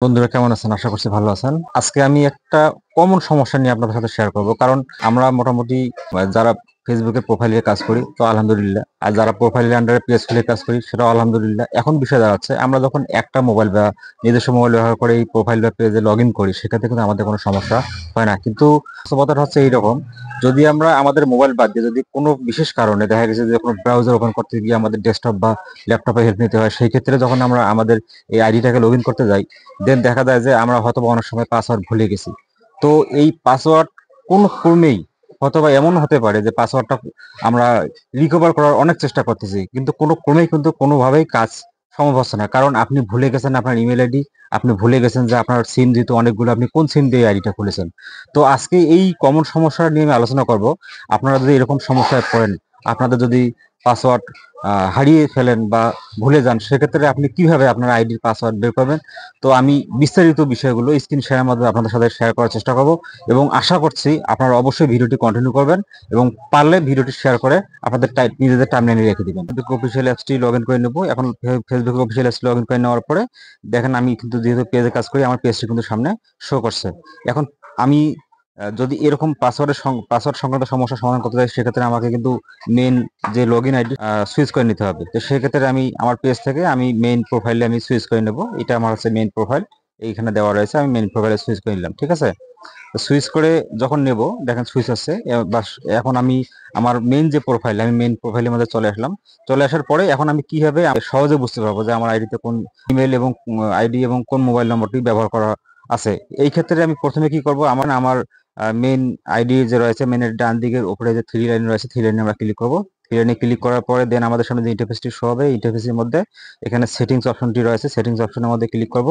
বন্ধুরা কেমন আছেন? আশা করছি ভালো আছেন। আজকে আমি একটা কমন সমস্যা নিয়ে আপনাদের সাথে শেয়ার করব। কারণ আমরা মোটামুটি যারা ফেসবুকে প্রোফাইল নিয়ে কাজ করি তো আলহামদুলিল্লাহ। আর যারা প্রোফাইলের আন্ডারে পেজ খুলে কাজ করি সেটাও আলহামদুলিল্লাহ। এখন বিষয় দাঁড়াচ্ছে আমরা যখন একটা মোবাইল বা নিজস্ব মোবাইল ব্যবহার করে এই প্রোফাইল বা পেজে লগইন করি সেক্ষেত্রে কিন্তু আমাদের কোনো সমস্যা হয় না। কিন্তু বাস্তবতাটা হচ্ছে এইরকম, যদি আমরা আমাদের মোবাইল বাদ দিয়ে যদি কোনো বিশেষ কারণে দেখা গেছে যে কোনো ব্রাউজার ওপেন করতে গিয়ে আমাদের ডেস্কটপ বা ল্যাপটপে হেল্প নিতে হয়, সেই ক্ষেত্রে যখন আমরা আমাদের এই আইডিটাকে লগইন করতে যাই, দেন দেখা যায় যে আমরা হয়তোবা অনেক সময় পাসওয়ার্ড ভুলে গেছি। তো এই পাসওয়ার্ড কোন ক্রমেই হয়তোবা এমন হতে পারে যে পাসওয়ার্ডটা আমরা রিকভার করার অনেক চেষ্টা করতেছি, কিন্তু কোনো ক্রমেই কিন্তু কোনোভাবেই কাজ সম্ভব হচ্ছে না। কারণ আপনি ভুলে গেছেন আপনার ইমেল আইডি, আপনি ভুলে গেছেন যে আপনার সিম যেহেতু অনেকগুলো, আপনি কোন সিম দিয়ে আইডিটা খুলেছেন। তো আজকে এই কমন সমস্যা নিয়ে আমি আলোচনা করব। আপনারা যদি এরকম সমস্যায় পড়েন, আপনাদের যদি পাসওয়ার্ড হারিয়ে ফেলেন বা ভুলে যান, সেক্ষেত্রে আপনি কিভাবে আপনার আইডির পাসওয়ার্ড বের করবেন। তো আমি বিস্তারিত বিষয়গুলো স্ক্রিন শেয়ারের মাধ্যমে আপনাদের সাথে শেয়ার করার চেষ্টা করব, এবং আশা করছি আপনারা অবশ্যই ভিডিওটি কন্টিনিউ করবেন এবং পারলে ভিডিওটি শেয়ার করে আপনাদের নিজেদের টাইমলাইনে রেখে দিবেন। ফেসবুক অফিসিয়াল অ্যাপসটি লগ ইন করে নেব। এখন Facebook official apps log in করে নেওয়ার পরে দেখেন আমি কিন্তু যেহেতু পেজে কাজ করি, আমার পেজটি কিন্তু সামনে শো করছে। এখন আমি যদি এরকম পাসওয়ার্ড সংক্রান্ত সমস্যার সমাধান করতে চাই, সেক্ষেত্রে আমাকে কিন্তু মেইন যে লগইন আইডি সুইচ করে নিতে হবে। তো সেক্ষেত্রে আমি আমার পেজ থেকে আমি মেইন প্রোফাইলে আমি সুইচ করে নেব। এটা আমার হচ্ছে মেইন প্রোফাইল, এইখানে দেওয়া রয়েছে, আমি মেইন প্রোফাইলে সুইচ করে নিলাম। ঠিক আছে, সুইচ করে যখন নেব দেখেন সুইচ আছে। বাস এখন আমি আমার মেইন যে প্রোফাইল, আমি মেইন প্রোফাইলের মধ্যে চলে আসলাম। চলে আসার পরে এখন আমি কিভাবে সহজে বুঝতে পারবো যে আমার আইডিতে কোন ইমেল এবং আইডি এবং কোন মোবাইল নম্বরটি ব্যবহার করা আছে। এই ক্ষেত্রে আমি প্রথমে কি করব, আমার আমার মেইন আইডি যে রয়েছে, মেইনের ডান দিকের উপরে যে থ্রি লাইন রয়েছে, থ্রি লাইনে আমরা ক্লিক করব। থ্রি লাইনে ক্লিক করার পরে দেন আমাদের সামনে যে ইন্টারফেসটি শো হবে, ইন্টারফেসের মধ্যে এখানে সেটিংস অপশনটি রয়েছে, সেটিংস অপশনের মধ্যে ক্লিক করব।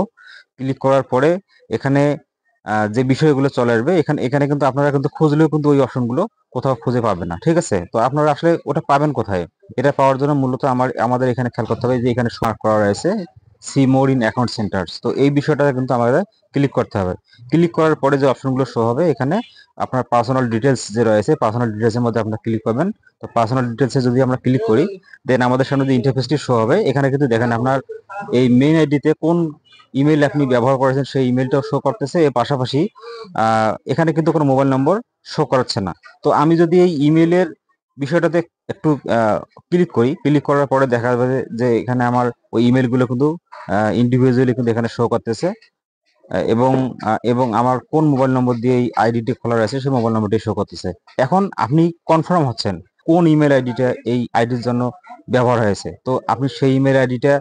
ক্লিক করার পরে এখানে যে বিষয়গুলো চলে আসবে, এখানে এখানে কিন্তু আপনারা কিন্তু খুঁজলেও কিন্তু ওই অপশনগুলো কোথাও খুঁজে পাবেন না। ঠিক আছে, তো আপনারা আসলে ওটা পাবেন কোথায়? এটা পাওয়ার জন্য মূলত আমাদের এখানে খেয়াল করতে হবে যে এখানে মার্ক করা রয়েছে see more in account centres. তো এই বিষয়টা কিন্তু আমাদের ক্লিক করতে হবে। ক্লিক করার পরে যে অপশনগুলো শো হবে, এখানে আপনার পার্সোনাল ডিটেলস যে রয়েছে, পার্সোনাল ডিটেলসের মধ্যে আপনার ক্লিক করবেন। তো পার্সোনাল ডিটেলসে যদি আমরা ক্লিক করি, দেন আমাদের সামনে যে ইন্টারফেসটি শো হবে, এখানে কিন্তু দেখেন আপনার এই মেইন আইডিতে কোন ইমেল আপনি ব্যবহার করেছেন সেই ইমেলটাও শো করতেছে। এর পাশাপাশি এখানে কিন্তু কোনো মোবাইল নম্বর শো করাচ্ছে না। তো আমি যদি এই ইমেলের বিষয়টাতে একটু ক্লিক করি, ক্লিক করার পরে দেখা যাবে যে এখানে আমার ওই ইমেলগুলো কিন্তু ইন্ডিভিজুয়ালি কিন্তু এখানে শো করতেছে। এবং আমার কোন মোবাইল নম্বর দিয়ে এই আইডিটি খোলা রয়েছে সেই মোবাইল নম্বরটি শো করতেছে। এখন আপনি কনফার্ম হচ্ছেন কোন ইমেল আইডিটা এই আইডির জন্য ব্যবহার হয়েছে। তো আপনি সেই ইমেল আইডিটা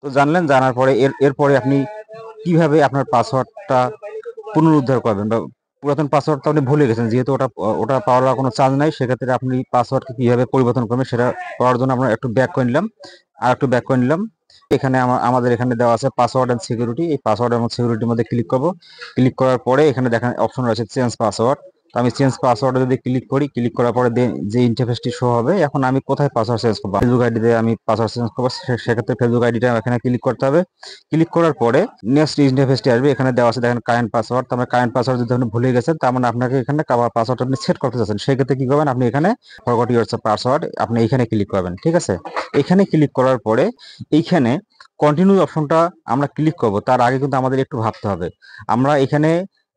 তো জানলেন, জানার পরে এরপরে আপনি কিভাবে আপনার পাসওয়ার্ডটা পুনরুদ্ধার করবেন, বা পুরাতন পাসওয়ার্ড তো আপনি ভুলে গেছেন, যেহেতু ওটা ওটা পাওয়ার কোনো চান্স নাই, সেক্ষেত্রে আপনি পাসওয়ার্ডকে কিভাবে পরিবর্তন করবেন সেটা করার জন্য আমরা একটু ব্যাক করে নিলাম। আর একটু ব্যাক করে নিলাম। এখানে আমাদের এখানে দেওয়া আছে পাসওয়ার্ড এন্ড সিকিউরিটি। এই পাসওয়ার্ড এবং সিকিউরিটির মধ্যে ক্লিক করব। ক্লিক করার পরে এখানে দেখেন অপশন রয়েছে চেঞ্জ পাসওয়ার্ড। তো আমি চেঞ্জ পাসওয়ার্ডে যদি ক্লিক করি, ক্লিক করার পরে যে ইন্টারফেসটি শো হবে, এখন আমি কোথায় পাসওয়ার্ড চেঞ্জ করবো? ফেসবুক আইডিতে আমি পাসওয়ার্ড চেঞ্জ করবো। সেক্ষেত্রে ফেসবুক আইডিটা এখানে ক্লিক করতে হবে। ক্লিক করার পরে নেক্সট ইন্টারফেসটি আসবে। এখানে দেওয়া আছে দেখেন কারেন্ট পাসওয়ার্ড। তো আমার কারেন্ট পাসওয়ার্ড যদি আপনি ভুলে গেছেন, তার মানে আপনাকে এখানে পাসওয়ার্ড আপনি সেট করতে চাচ্ছেন, সেক্ষেত্রে কি করবেন, আপনি এখানে ফরগট ইউর পাসওয়ার্ড আপনি এখানে ক্লিক করবেন। ঠিক আছে, এখানে ক্লিক করার পরে এইখানে কন্টিনিউ অপশনটা আমরা ক্লিক করব। তার আগে কিন্তু আমাদের একটু ভাবতে হবে। আমরা এখানে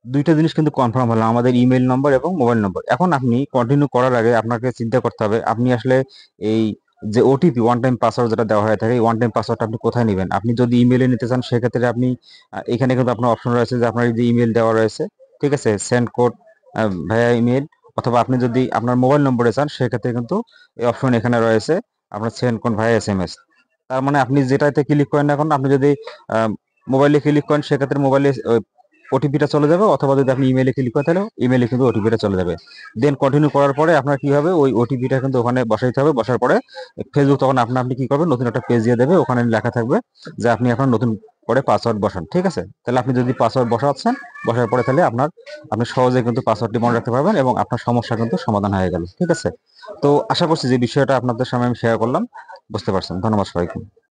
দুইটা জিনিস কিন্তু কনফার্ম হলাম, আমাদের ইমেল নম্বর এবং মোবাইল নম্বর। এখন আপনি কন্টিনিউ করার আগে আপনাকে চিন্তা করতে হবে আপনি আসলে এই যে ওটিপি ওয়ান টাইম পাসওয়ার্ড যেটা দেওয়া হয়ে থাকে, এই ওয়ান টাইম পাসওয়ার্ডটা আপনি কোথায় নেবেন। আপনি যদি ইমেলে নিতে চান, সেক্ষেত্রে আপনি এখানে কিন্তু আপনার অপশন রয়েছে যে আপনার যে ইমেল দেওয়া রয়েছে, ঠিক আছে, সেন্ড কোড ভায়া ইমেল। অথবা আপনি যদি আপনার মোবাইল নম্বরে চান, সেক্ষেত্রে কিন্তু এই অপশন এখানে রয়েছে আপনার সেন্ড কোড ভায়া এসএমএস। তার মানে আপনি যেটাতে ক্লিক করেন, এখন আপনি যদি মোবাইলে ক্লিক করেন, সেক্ষেত্রে মোবাইলে ওটিপিটা চলে যাবে, অথবা যদি আপনি ইমেইলে ক্লিক করেন তাহলে ইমেইলে কিন্তু ওটিপিটা চলে যাবে। দেন কন্টিনিউ করার পরে আপনার কি হবে, ওই ওটিপিটা কিন্তু ওখানে বসাইতে হবে। বসার পরে ফেসবুক তখন আপনি কি করবেন, নতুন একটা পেজ দিয়ে দেবে, ওখানে লেখা থাকবে যে আপনি এখন নতুন করে পাসওয়ার্ড বসান। ঠিক আছে, তাহলে আপনি যদি পাসওয়ার্ড বসাচ্ছেন, বসার পরে তাহলে আপনি সহজে কিন্তু পাসওয়ার্ডটি মনে রাখতে পারবেন এবং আপনার সমস্যা কিন্তু সমাধান হয়ে গেল। ঠিক আছে, তো আশা করছি যে বিষয়টা আপনাদের সামনে আমি শেয়ার করলাম বুঝতে পারছেন। ধন্যবাদ সবাইকে।